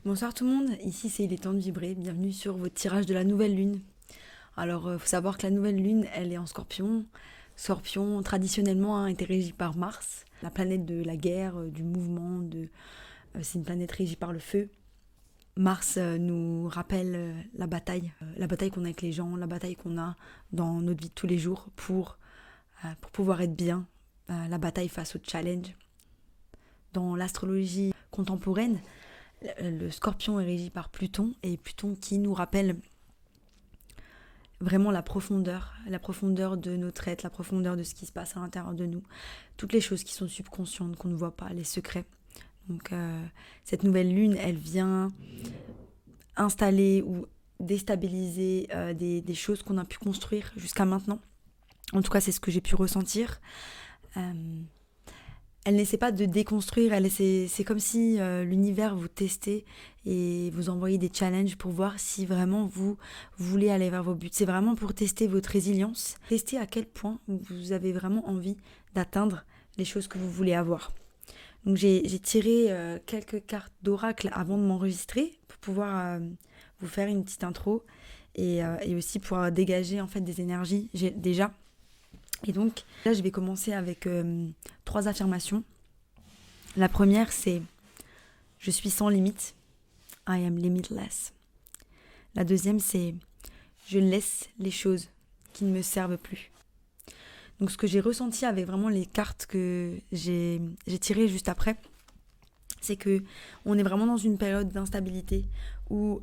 Bonsoir tout le monde, ici c'est Il est temps de vibrer, bienvenue sur votre tirage de la nouvelle lune. Alors faut savoir que la nouvelle lune elle est en Scorpion. Scorpion traditionnellement a été régi par Mars, la planète de la guerre, du mouvement, c'est une planète régie par le feu. Mars nous rappelle la bataille qu'on a avec les gens, la bataille qu'on a dans notre vie de tous les jours pour pouvoir être bien, la bataille face au challenge. Dans l'astrologie contemporaine, le Scorpion est régi par Pluton, et Pluton qui nous rappelle vraiment la profondeur de notre être, la profondeur de ce qui se passe à l'intérieur de nous, toutes les choses qui sont subconscientes, qu'on ne voit pas, les secrets. Donc cette nouvelle lune, elle vient installer ou déstabiliser des choses qu'on a pu construire jusqu'à maintenant. En tout cas, c'est ce que j'ai pu ressentir. Elle n'essaie pas de déconstruire, c'est comme si l'univers vous testait et vous envoyait des challenges pour voir si vraiment vous voulez aller vers vos buts. C'est vraiment pour tester votre résilience, tester à quel point vous avez vraiment envie d'atteindre les choses que vous voulez avoir. Donc j'ai tiré quelques cartes d'oracle avant de m'enregistrer pour pouvoir vous faire une petite intro et aussi pour dégager en fait des énergies déjà. Et donc là je vais commencer avec 3 affirmations. La première c'est « Je suis sans limite ». I am limitless. La deuxième c'est « Je laisse les choses qui ne me servent plus ». Donc ce que j'ai ressenti avec vraiment les cartes que j'ai tirées juste après, c'est que on est vraiment dans une période d'instabilité où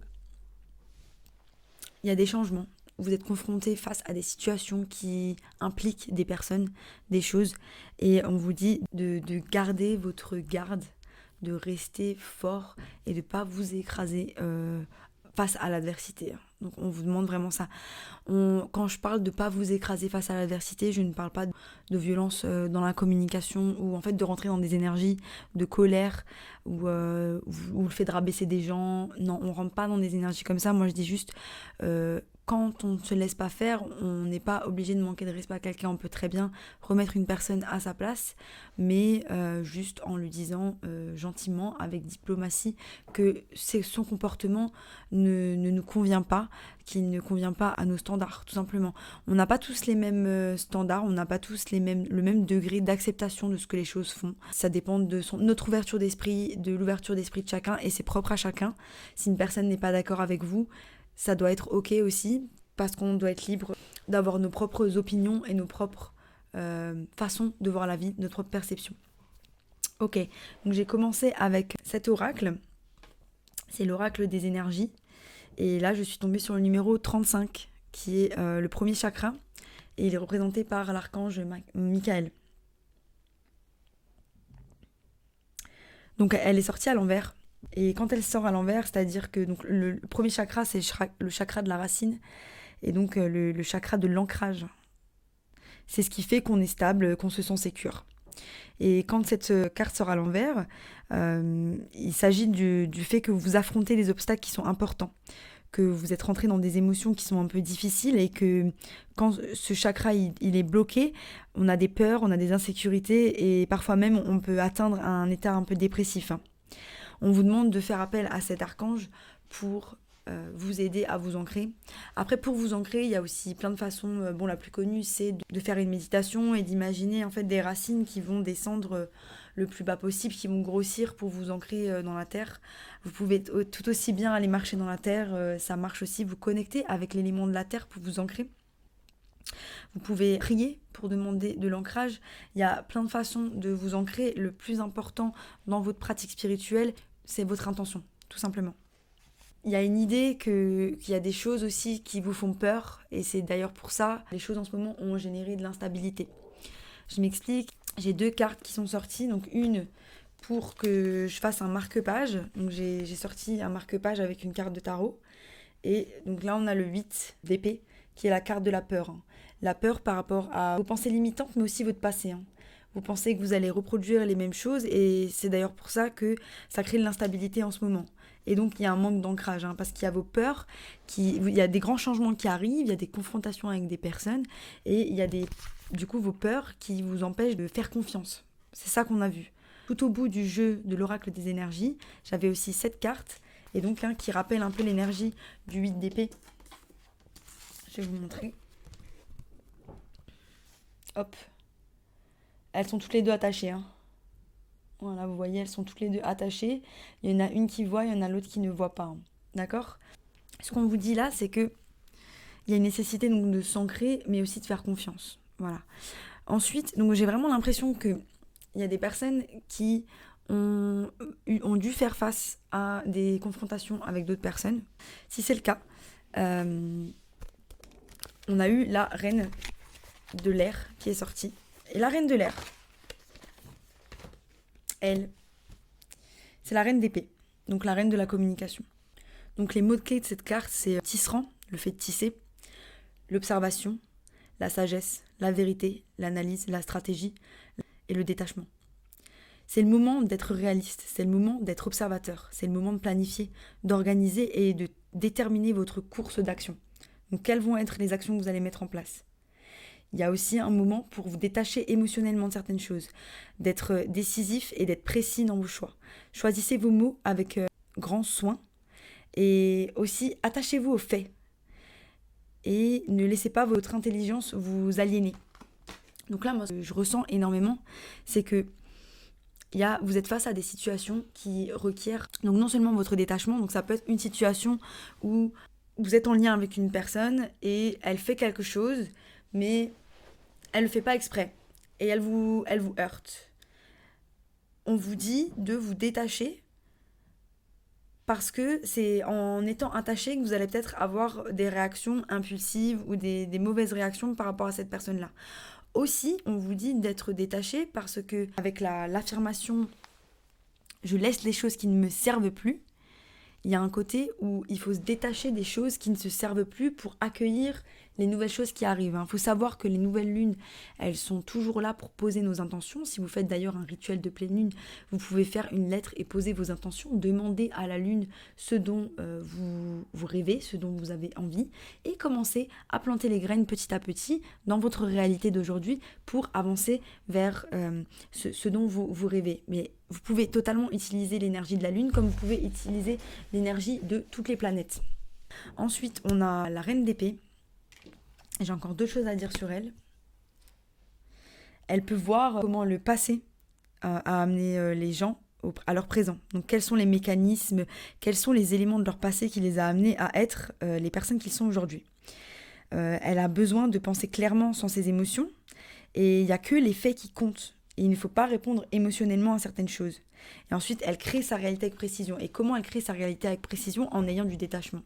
il y a des changements. Vous êtes confronté face à des situations qui impliquent des personnes, des choses, et on vous dit de garder votre garde, de rester fort et de ne pas vous écraser face à l'adversité. Donc on vous demande vraiment ça. Quand je parle de ne pas vous écraser face à l'adversité, je ne parle pas de violence dans la communication ou en fait de rentrer dans des énergies de colère ou le fait de rabaisser des gens. Non, on ne rentre pas dans des énergies comme ça. Moi je dis juste quand on ne se laisse pas faire, on n'est pas obligé de manquer de respect à quelqu'un. On peut très bien remettre une personne à sa place, mais juste en lui disant gentiment, avec diplomatie, que son comportement ne nous convient pas, qu'il ne convient pas à nos standards, tout simplement. On n'a pas tous les mêmes standards, on n'a pas tous le même degré d'acceptation de ce que les choses font. Ça dépend de notre ouverture d'esprit, de l'ouverture d'esprit de chacun, et c'est propre à chacun. Si une personne n'est pas d'accord avec vous, ça doit être ok aussi, parce qu'on doit être libre d'avoir nos propres opinions et nos propres façons de voir la vie, notre propre perception. Ok, donc j'ai commencé avec cet oracle, c'est l'oracle des énergies, et là je suis tombée sur le numéro 35, qui est le premier chakra, et il est représenté par l'archange Michael. Donc elle est sortie à l'envers. Et quand elle sort à l'envers, c'est-à-dire que donc, le premier chakra, c'est le chakra de la racine, et donc le chakra de l'ancrage. C'est ce qui fait qu'on est stable, qu'on se sent sécure. Et quand cette carte sort à l'envers, il s'agit du fait que vous affrontez les obstacles qui sont importants, que vous êtes rentré dans des émotions qui sont un peu difficiles, et que quand ce chakra il est bloqué, on a des peurs, on a des insécurités, et parfois même on peut atteindre un état un peu dépressif. On vous demande de faire appel à cet archange pour vous aider à vous ancrer. Après, pour vous ancrer, il y a aussi plein de façons. La plus connue, c'est de faire une méditation et d'imaginer en fait des racines qui vont descendre le plus bas possible, qui vont grossir pour vous ancrer dans la terre. Vous pouvez tout aussi bien aller marcher dans la terre, ça marche aussi, vous connecter avec l'élément de la terre pour vous ancrer. Vous pouvez prier pour demander de l'ancrage. Il y a plein de façons de vous ancrer. Le plus important dans votre pratique spirituelle, c'est votre intention, tout simplement. Il y a une idée qu'il y a des choses aussi qui vous font peur, et c'est d'ailleurs pour ça que les choses en ce moment ont généré de l'instabilité. Je m'explique, j'ai 2 cartes qui sont sorties, donc une pour que je fasse un marque-page. Donc j'ai sorti un marque-page avec une carte de tarot, et donc là on a le 8 d'épée, qui est la carte de la peur. La peur par rapport à vos pensées limitantes, mais aussi votre passé. Vous pensez que vous allez reproduire les mêmes choses, et c'est d'ailleurs pour ça que ça crée de l'instabilité en ce moment. Et donc il y a un manque d'ancrage, parce qu'il y a vos peurs, il y a des grands changements qui arrivent, il y a des confrontations avec des personnes, et il y a du coup vos peurs qui vous empêchent de faire confiance. C'est ça qu'on a vu. Tout au bout du jeu de l'oracle des énergies, j'avais aussi 7 cartes, et donc qui rappelle un peu l'énergie du 8 d'épée. Je vais vous montrer. Hop. Elles sont toutes les deux attachées. Hein. Voilà, vous voyez, elles sont toutes les deux attachées. Il y en a une qui voit, il y en a l'autre qui ne voit pas. Hein. D'accord ? Ce qu'on vous dit là, c'est que il y a une nécessité donc de s'ancrer, mais aussi de faire confiance. Voilà. Ensuite, donc j'ai vraiment l'impression qu'il y a des personnes qui ont dû faire face à des confrontations avec d'autres personnes. Si c'est le cas, on a eu la reine de l'air qui est sortie. Et la reine de l'air, elle, c'est la reine d'épée, donc la reine de la communication. Donc les mots-clés de cette carte, c'est tisserand, le fait de tisser, l'observation, la sagesse, la vérité, l'analyse, la stratégie et le détachement. C'est le moment d'être réaliste, c'est le moment d'être observateur, c'est le moment de planifier, d'organiser et de déterminer votre course d'action. Donc quelles vont être les actions que vous allez mettre en place ? Il y a aussi un moment pour vous détacher émotionnellement de certaines choses, d'être décisif et d'être précis dans vos choix. Choisissez vos mots avec grand soin et aussi attachez-vous aux faits. Et ne laissez pas votre intelligence vous aliéner. Donc là, moi, ce que je ressens énormément, c'est que vous êtes face à des situations qui requièrent donc non seulement votre détachement, donc ça peut être une situation où vous êtes en lien avec une personne et elle fait quelque chose, mais elle ne le fait pas exprès et elle vous heurte. On vous dit de vous détacher parce que c'est en étant attaché que vous allez peut-être avoir des réactions impulsives ou des mauvaises réactions par rapport à cette personne-là. Aussi, on vous dit d'être détaché parce que avec l'affirmation « je laisse les choses qui ne me servent plus », il y a un côté où il faut se détacher des choses qui ne se servent plus pour accueillir les nouvelles choses qui arrivent. Il faut savoir que les nouvelles lunes, elles sont toujours là pour poser nos intentions. Si vous faites d'ailleurs un rituel de pleine lune, vous pouvez faire une lettre et poser vos intentions. Demandez à la lune ce dont vous rêvez, ce dont vous avez envie, et commencez à planter les graines petit à petit dans votre réalité d'aujourd'hui pour avancer vers ce dont vous rêvez. Mais vous pouvez totalement utiliser l'énergie de la lune comme vous pouvez utiliser l'énergie de toutes les planètes. Ensuite, on a la reine d'épée. J'ai encore deux choses à dire sur elle. Elle peut voir comment le passé a amené les gens à leur présent. Donc quels sont les mécanismes, quels sont les éléments de leur passé qui les a amenés à être les personnes qu'ils sont aujourd'hui. Elle a besoin de penser clairement sans ses émotions et il n'y a que les faits qui comptent. Et il ne faut pas répondre émotionnellement à certaines choses. Et ensuite, elle crée sa réalité avec précision. Et comment elle crée sa réalité avec précision ? En ayant du détachement.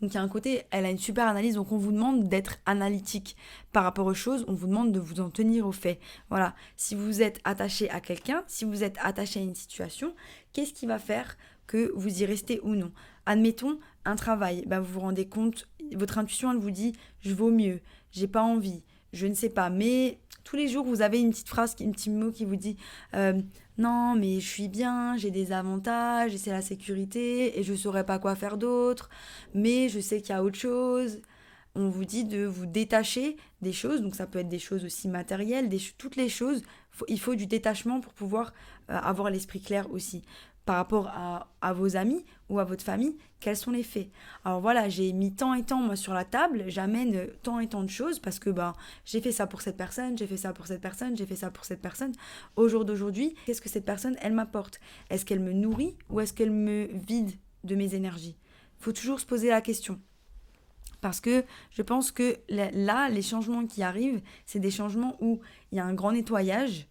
Donc il y a un côté, elle a une super analyse, donc on vous demande d'être analytique par rapport aux choses, on vous demande de vous en tenir aux faits. Voilà, si vous êtes attaché à quelqu'un, si vous êtes attaché à une situation, qu'est-ce qui va faire que vous y restez ou non ? Admettons, un travail, vous vous rendez compte, votre intuition elle vous dit « je vaux mieux, j'ai pas envie, je ne sais pas », mais tous les jours vous avez une petite phrase, un petit mot qui vous dit non, mais je suis bien, j'ai des avantages, et c'est la sécurité, et je ne saurais pas quoi faire d'autre, mais je sais qu'il y a autre chose. On vous dit de vous détacher des choses, donc ça peut être des choses aussi matérielles, toutes les choses, il faut du détachement pour pouvoir avoir l'esprit clair aussi. Par rapport à vos amis ou à votre famille, quels sont les faits ? Alors voilà, j'ai mis tant et tant moi sur la table, j'amène tant et tant de choses parce que j'ai fait ça pour cette personne, j'ai fait ça pour cette personne, j'ai fait ça pour cette personne. Au jour d'aujourd'hui, qu'est-ce que cette personne, elle m'apporte ? Est-ce qu'elle me nourrit ou est-ce qu'elle me vide de mes énergies ? Il faut toujours se poser la question. Parce que je pense que là, les changements qui arrivent, c'est des changements où il y a un grand nettoyage.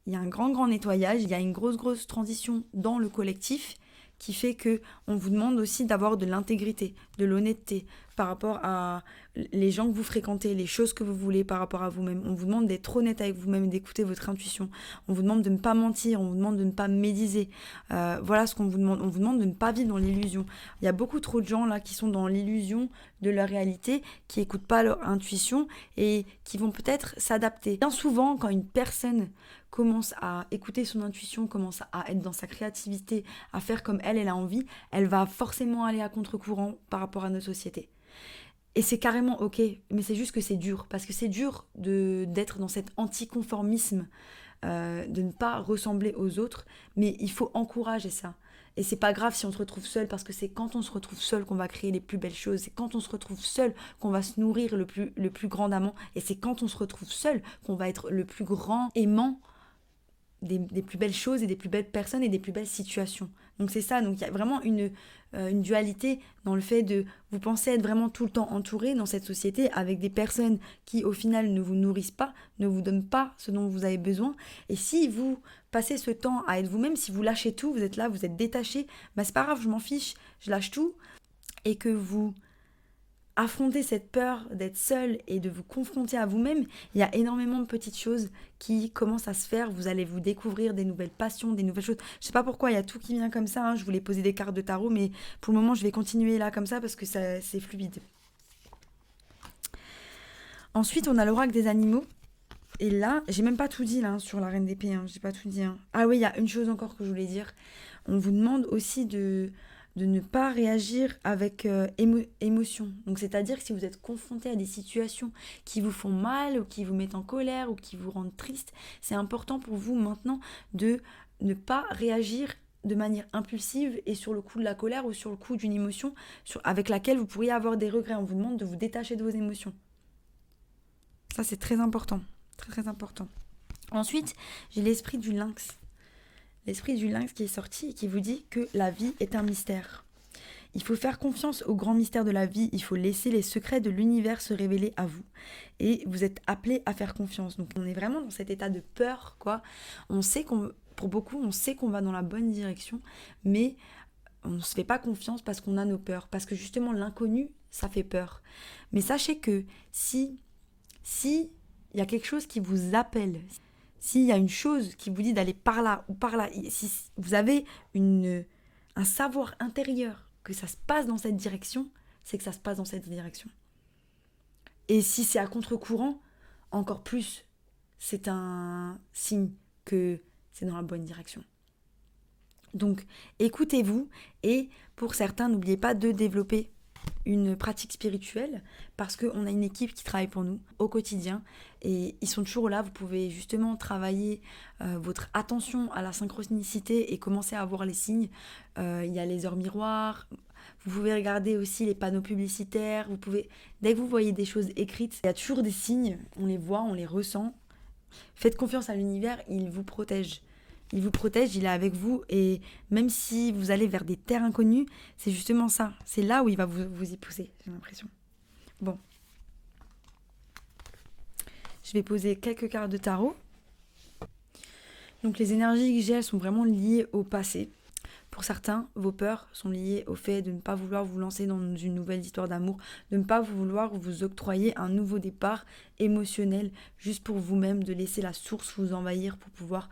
Il y a un grand nettoyage, il y a une grosse transition dans le collectif qui fait que on vous demande aussi d'avoir de l'intégrité, de l'honnêteté par rapport à les gens que vous fréquentez, les choses que vous voulez par rapport à vous-même. On vous demande d'être honnête avec vous-même, d'écouter votre intuition. On vous demande de ne pas mentir, on vous demande de ne pas médiser. Voilà ce qu'on vous demande. On vous demande de ne pas vivre dans l'illusion. Il y a beaucoup trop de gens là qui sont dans l'illusion de leur réalité, qui n'écoutent pas leur intuition et qui vont peut-être s'adapter. Bien souvent, quand une personne commence à écouter son intuition, commence à être dans sa créativité, à faire comme elle a envie, elle va forcément aller à contre-courant par rapport à notre société. Et c'est carrément ok, mais c'est juste que c'est dur, parce que c'est dur d'être dans cet anticonformisme, de ne pas ressembler aux autres, mais il faut encourager ça. Et c'est pas grave si on se retrouve seul, parce que c'est quand on se retrouve seul qu'on va créer les plus belles choses. C'est quand on se retrouve seul qu'on va se nourrir le plus grand d'amour. Et c'est quand on se retrouve seul qu'on va être le plus grand aimant des plus belles choses et des plus belles personnes et des plus belles situations. Donc c'est ça, donc il y a vraiment une dualité dans le fait de vous penser être vraiment tout le temps entouré dans cette société avec des personnes qui au final ne vous nourrissent pas, ne vous donnent pas ce dont vous avez besoin. Et si vous passez ce temps à être vous-même, si vous lâchez tout, vous êtes là, vous êtes détaché, bah c'est pas grave, je m'en fiche, je lâche tout, et que vous affronter cette peur d'être seul et de vous confronter à vous-même, il y a énormément de petites choses qui commencent à se faire. Vous allez vous découvrir des nouvelles passions, des nouvelles choses. Je sais pas pourquoi, il y a tout qui vient comme ça. Je voulais poser des cartes de tarot, mais pour le moment, je vais continuer là comme ça parce que c'est fluide. Ensuite, on a l'oracle des animaux. Et là, j'ai même pas tout dit là sur la reine d'épée. J'ai pas tout dit. Ah oui, il y a une chose encore que je voulais dire. On vous demande aussi de ne pas réagir avec émotion. Donc c'est-à-dire que si vous êtes confronté à des situations qui vous font mal ou qui vous mettent en colère ou qui vous rendent triste, c'est important pour vous maintenant de ne pas réagir de manière impulsive et sur le coup de la colère ou sur le coup d'une émotion avec laquelle vous pourriez avoir des regrets. On vous demande de vous détacher de vos émotions. Ça c'est très important, très très important. Ensuite, j'ai l'esprit du lynx. L'esprit du lynx qui est sorti et qui vous dit que la vie est un mystère. Il faut faire confiance au grand mystère de la vie, il faut laisser les secrets de l'univers se révéler à vous. Et vous êtes appelés à faire confiance. Donc on est vraiment dans cet état de peur, quoi. Pour beaucoup, on sait qu'on va dans la bonne direction, mais on ne se fait pas confiance parce qu'on a nos peurs. Parce que justement, l'inconnu, ça fait peur. Mais sachez que si il y a quelque chose qui vous appelle, s'il y a une chose qui vous dit d'aller par là ou par là, si vous avez un savoir intérieur que ça se passe dans cette direction, c'est que ça se passe dans cette direction. Et si c'est à contre-courant, encore plus, c'est un signe que c'est dans la bonne direction. Donc, écoutez-vous et pour certains, n'oubliez pas de développer une pratique spirituelle parce qu'on a une équipe qui travaille pour nous au quotidien et ils sont toujours là. Vous pouvez justement travailler votre attention à la synchronicité et commencer à voir les signes. Il y a les heures miroirs, vous pouvez regarder aussi les panneaux publicitaires, dès que vous voyez des choses écrites, il y a toujours des signes, on les voit, on les ressent. Faites confiance à l'univers, il vous protège. Il vous protège, il est avec vous et même si vous allez vers des terres inconnues, c'est justement ça. C'est là où il va vous y pousser, j'ai l'impression. Bon. Je vais poser quelques cartes de tarot. Donc les énergies que j'ai, elles sont vraiment liées au passé. Pour certains, vos peurs sont liées au fait de ne pas vouloir vous lancer dans une nouvelle histoire d'amour, de ne pas vouloir vous octroyer un nouveau départ émotionnel juste pour vous-même, de laisser la source vous envahir pour pouvoir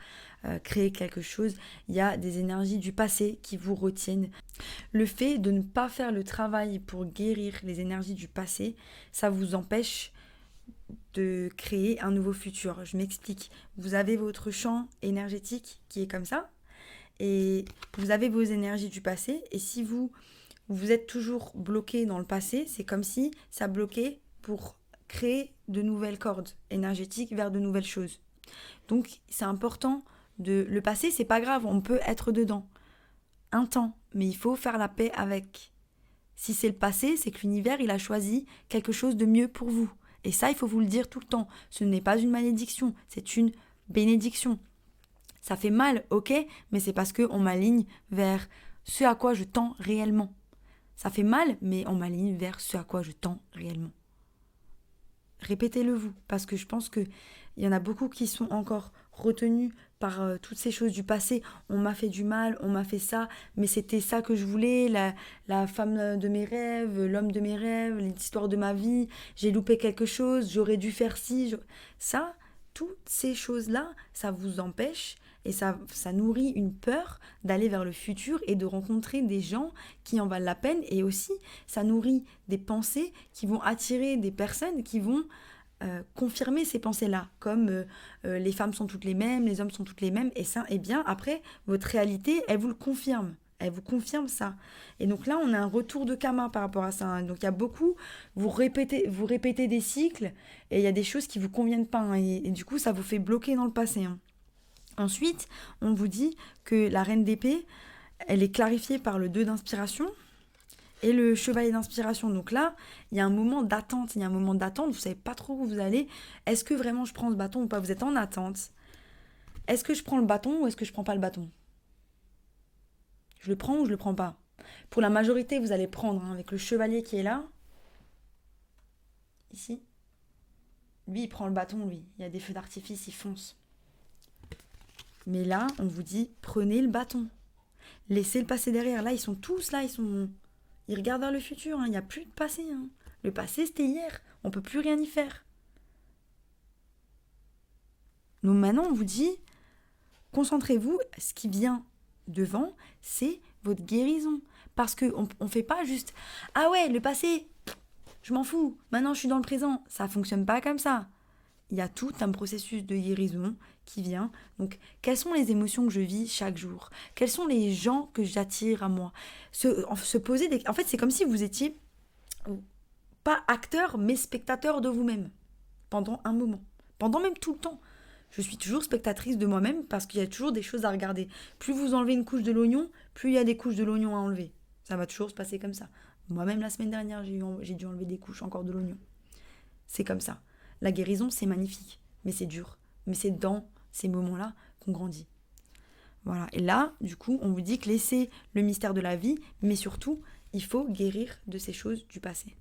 créer quelque chose. Il y a des énergies du passé qui vous retiennent. Le fait de ne pas faire le travail pour guérir les énergies du passé, ça vous empêche de créer un nouveau futur. Je m'explique. Vous avez votre champ énergétique qui est comme ça, et vous avez vos énergies du passé, et si vous êtes toujours bloqué dans le passé, c'est comme si ça bloquait pour créer de nouvelles cordes énergétiques vers de nouvelles choses. Donc c'est important le passé, c'est pas grave, on peut être dedans un temps, mais il faut faire la paix avec. Si c'est le passé, c'est que l'univers il a choisi quelque chose de mieux pour vous, et ça il faut vous le dire tout le temps. Ce n'est pas une malédiction, c'est une bénédiction. Ça fait mal, ok, mais c'est parce qu'on m'aligne vers ce à quoi je tends réellement. Ça fait mal, mais on m'aligne vers ce à quoi je tends réellement. Répétez-le vous, parce que je pense qu'il y en a beaucoup qui sont encore retenus par toutes ces choses du passé. On m'a fait du mal, on m'a fait ça, mais c'était ça que je voulais, la femme de mes rêves, l'homme de mes rêves, l'histoire de ma vie, j'ai loupé quelque chose, j'aurais dû faire ci. Ça, toutes ces choses-là, ça vous empêche. Et ça nourrit une peur d'aller vers le futur et de rencontrer des gens qui en valent la peine. Et aussi, ça nourrit des pensées qui vont attirer des personnes qui vont confirmer ces pensées-là. Comme les femmes sont toutes les mêmes, les hommes sont toutes les mêmes. Et ça, eh bien, après, votre réalité, elle vous le confirme. Elle vous confirme ça. Et donc là, on a un retour de karma par rapport à ça. Donc il y a beaucoup, vous répétez des cycles et il y a des choses qui ne vous conviennent pas. Et du coup, ça vous fait bloquer dans le passé. Ensuite, on vous dit que la reine d'épée, elle est clarifiée par le 2 d'inspiration et le chevalier d'inspiration. Donc là, il y a un moment d'attente. Vous ne savez pas trop où vous allez. Est-ce que vraiment je prends ce bâton ou pas? Vous êtes en attente. Est-ce que je prends le bâton ou est-ce que je prends pas le bâton? Je le prends ou je le prends pas? Pour la majorité, vous allez prendre, avec le chevalier qui est là. Ici. Lui, il prend le bâton, lui. Il y a des feux d'artifice, il fonce. Mais là, on vous dit, prenez le bâton. Laissez-le passer derrière. Là, ils sont tous là, ils regardent vers le futur. Il n'y a plus de passé. Le passé, c'était hier. On ne peut plus rien y faire. Donc maintenant, on vous dit, concentrez-vous. Ce qui vient devant, c'est votre guérison. Parce qu'on ne fait pas juste, ah ouais, le passé, je m'en fous. Maintenant, je suis dans le présent. Ça ne fonctionne pas comme ça. Il y a tout un processus de guérison qui vient. Donc, quelles sont les émotions que je vis chaque jour? Quels sont les gens que j'attire à moi? Se poser des... En fait, c'est comme si vous étiez pas acteur, mais spectateur de vous-même pendant un moment. Pendant même tout le temps. Je suis toujours spectatrice de moi-même parce qu'il y a toujours des choses à regarder. Plus vous enlevez une couche de l'oignon, plus il y a des couches de l'oignon à enlever. Ça va toujours se passer comme ça. Moi-même, la semaine dernière, j'ai dû enlever des couches encore de l'oignon. C'est comme ça. La guérison, c'est magnifique, mais c'est dur. Mais c'est dans ces moments-là qu'on grandit. Voilà. Et là, du coup, on vous dit que laissez le mystère de la vie, mais surtout, il faut guérir de ces choses du passé.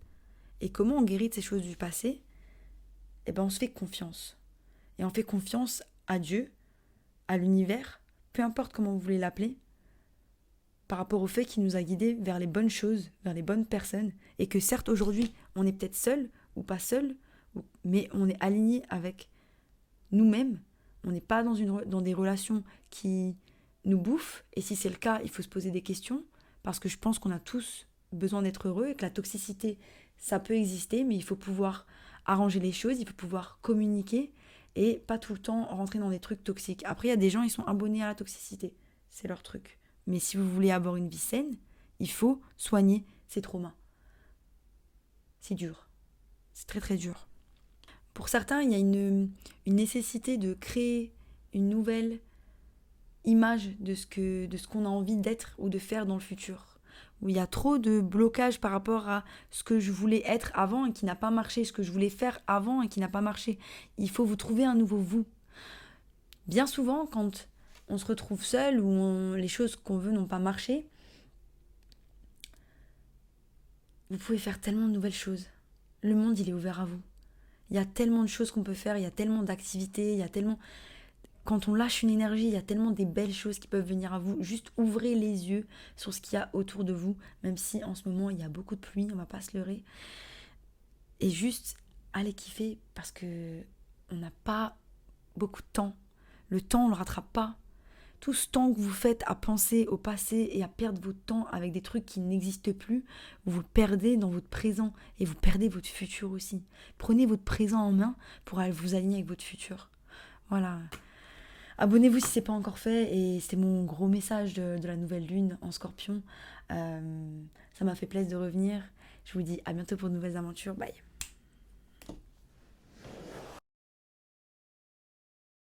Et comment on guérit de ces choses du passé? Eh bien, on se fait confiance. Et on fait confiance à Dieu, à l'univers, peu importe comment vous voulez l'appeler, par rapport au fait qu'il nous a guidés vers les bonnes choses, vers les bonnes personnes, et que certes, aujourd'hui, on est peut-être seul ou pas seul, mais on est aligné avec nous-mêmes. On n'est pas dans des relations qui nous bouffent. Et si c'est le cas, il faut se poser des questions. Parce que je pense qu'on a tous besoin d'être heureux et que la toxicité, ça peut exister. Mais il faut pouvoir arranger les choses, il faut pouvoir communiquer et pas tout le temps rentrer dans des trucs toxiques. Après, il y a des gens, ils sont abonnés à la toxicité. C'est leur truc. Mais si vous voulez avoir une vie saine, il faut soigner ces traumas. C'est dur. C'est très très dur. Pour certains, il y a une nécessité de créer une nouvelle image de ce qu'on a envie d'être ou de faire dans le futur. Où il y a trop de blocages par rapport à ce que je voulais être avant et qui n'a pas marché, ce que je voulais faire avant et qui n'a pas marché. Il faut vous trouver un nouveau vous. Bien souvent, quand on se retrouve seul ou les choses qu'on veut n'ont pas marché, vous pouvez faire tellement de nouvelles choses. Le monde, il est ouvert à vous. Il y a tellement de choses qu'on peut faire, il y a tellement d'activités, il y a tellement... Quand on lâche une énergie, il y a tellement des belles choses qui peuvent venir à vous. Juste ouvrez les yeux sur ce qu'il y a autour de vous, même si en ce moment, il y a beaucoup de pluie, on ne va pas se leurrer. Et juste, allez kiffer parce que on n'a pas beaucoup de temps. Le temps, on ne le rattrape pas. Tout ce temps que vous faites à penser au passé et à perdre votre temps avec des trucs qui n'existent plus, vous le perdez dans votre présent et vous perdez votre futur aussi. Prenez votre présent en main pour aller vous aligner avec votre futur. Voilà. Abonnez-vous si ce n'est pas encore fait et c'était mon gros message de la nouvelle lune en Scorpion. Ça m'a fait plaisir de revenir. Je vous dis à bientôt pour de nouvelles aventures. Bye.